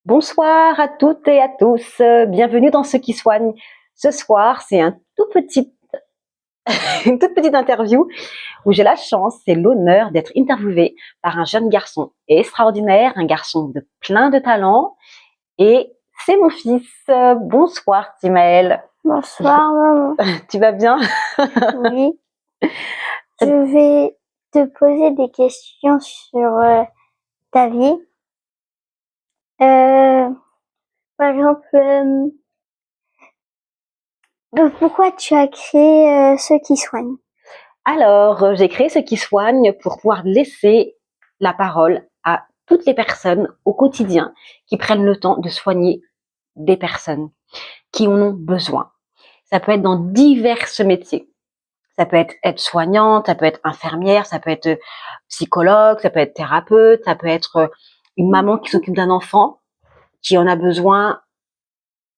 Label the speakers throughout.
Speaker 1: Bonsoir à toutes et à tous, bienvenue dans Ceux qui soignent. Ce soir, c'est une toute petite interview où j'ai la chance et l'honneur d'être interviewée par un jeune garçon extraordinaire, un garçon de plein de talent, et c'est mon fils. Bonsoir Timaël.
Speaker 2: Bonsoir maman.
Speaker 1: Tu vas bien?
Speaker 2: Oui. Je vais te poser des questions sur ta vie. Par exemple, pourquoi tu as créé Ceux qui soignent?
Speaker 1: Alors, j'ai créé Ceux qui soignent pour pouvoir laisser la parole à toutes les personnes au quotidien qui prennent le temps de soigner des personnes qui en ont besoin. Ça peut être dans divers métiers. Ça peut être aide-soignante, ça peut être infirmière, ça peut être psychologue, ça peut être thérapeute, ça peut être une maman qui s'occupe d'un enfant qui en a besoin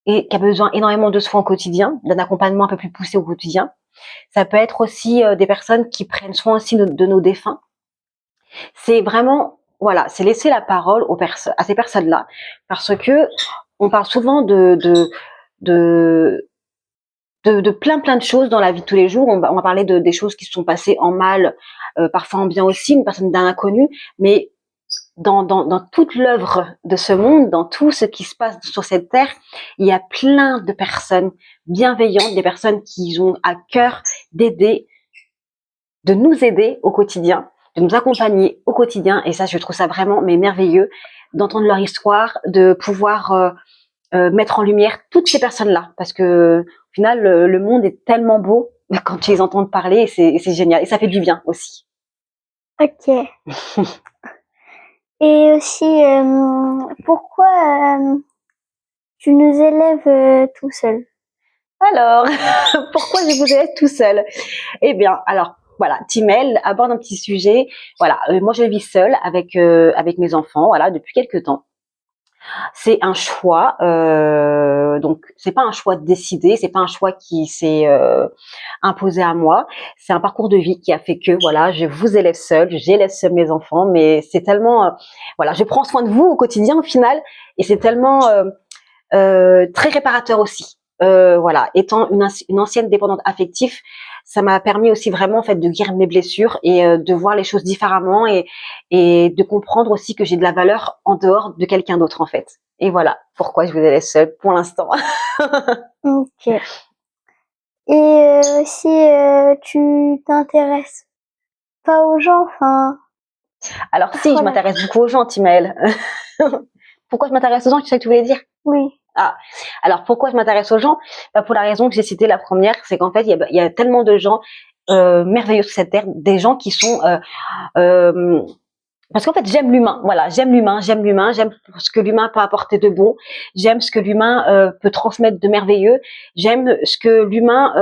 Speaker 1: et qui a besoin énormément de soins au quotidien, d'un accompagnement un peu plus poussé au quotidien. Ça peut être aussi des personnes qui prennent soin aussi de nos défunts. C'est vraiment, voilà, c'est laisser la parole à ces personnes-là, parce que on parle souvent de plein de choses dans la vie de tous les jours. On va parler des choses qui se sont passées en mal, parfois en bien aussi, une personne d'un inconnu, mais dans toute l'œuvre de ce monde, dans tout ce qui se passe sur cette terre, il y a plein de personnes bienveillantes, des personnes qui ont à cœur d'aider, de nous aider au quotidien, de nous accompagner au quotidien, et ça, je trouve ça vraiment merveilleux d'entendre leur histoire, de pouvoir mettre en lumière toutes ces personnes-là, parce que au final, le monde est tellement beau quand tu les entends parler, et c'est génial, et ça fait du bien aussi.
Speaker 2: Ok. Et aussi, pourquoi tu nous élèves tout seul?
Speaker 1: Alors, pourquoi je vous ai tout seul? Eh bien, alors voilà, Timaël aborde un petit sujet. Voilà, moi je vis seule avec mes enfants, voilà, depuis quelques temps. C'est un choix, donc c'est pas un choix décidé, c'est pas un choix qui s'est imposé à moi. C'est un parcours de vie qui a fait que voilà, je vous élève seule, j'élève seule mes enfants, mais c'est tellement voilà, je prends soin de vous au quotidien au final, et c'est tellement très réparateur aussi. Voilà, étant une ancienne dépendante affective, ça m'a permis aussi vraiment en fait de guérir mes blessures et de voir les choses différemment, et de comprendre aussi que j'ai de la valeur en dehors de quelqu'un d'autre en fait. Et voilà pourquoi je vous laisse seule pour l'instant.
Speaker 2: Ok. Et si tu t'intéresses pas aux gens, enfin.
Speaker 1: Alors si, je m'intéresse beaucoup aux gens, Timaël. Pourquoi je m'intéresse aux gens, tu sais ce que tu voulais dire?
Speaker 2: Oui.
Speaker 1: Ah, alors pourquoi je m'intéresse aux gens? Pour la raison que j'ai citée la première, c'est qu'en fait, il y a tellement de gens merveilleux sur cette terre, des gens qui sont parce qu'en fait, j'aime l'humain. Voilà, j'aime l'humain, j'aime ce que l'humain peut apporter de bon, j'aime ce que l'humain peut transmettre de merveilleux, j'aime ce que l'humain,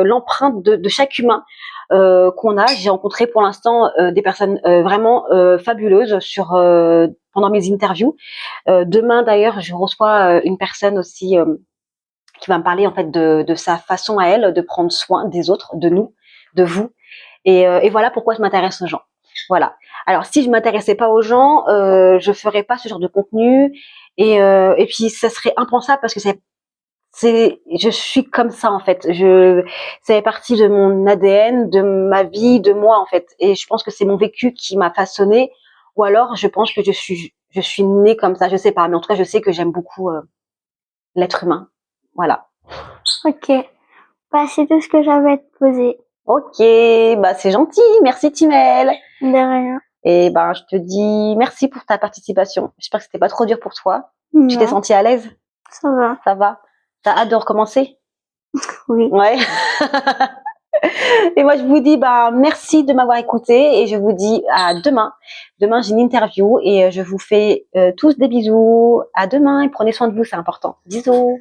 Speaker 1: l'empreinte de chaque humain qu'on a. J'ai rencontré pour l'instant des personnes vraiment fabuleuses pendant mes interviews. Demain d'ailleurs, je reçois une personne aussi qui va me parler en fait de sa façon à elle de prendre soin des autres, de nous, de vous. Et voilà pourquoi je m'intéresse aux gens. Voilà. Alors si je m'intéressais pas aux gens, je ferais pas ce genre de contenu, et puis ça serait impensable parce que je suis comme ça en fait. Ça fait partie de mon ADN, de ma vie, de moi en fait. Et je pense que c'est mon vécu qui m'a façonnée, ou alors je pense que je suis née comme ça. Je sais pas, mais en tout cas je sais que j'aime beaucoup l'être humain. Voilà.
Speaker 2: Ok. Bah, c'est tout ce que j'avais à te poser.
Speaker 1: Ok, bah c'est gentil. Merci Timel.
Speaker 2: De rien.
Speaker 1: Et ben, je te dis merci pour ta participation. J'espère que c'était pas trop dur pour toi.
Speaker 2: Non.
Speaker 1: Tu t'es sentie à l'aise?
Speaker 2: Ça va.
Speaker 1: Ça va? T'as hâte de recommencer?
Speaker 2: Oui.
Speaker 1: Ouais. Et moi, je vous dis merci de m'avoir écouté, et je vous dis à demain. Demain, j'ai une interview, et je vous fais tous des bisous. À demain, et prenez soin de vous, c'est important. Bisous.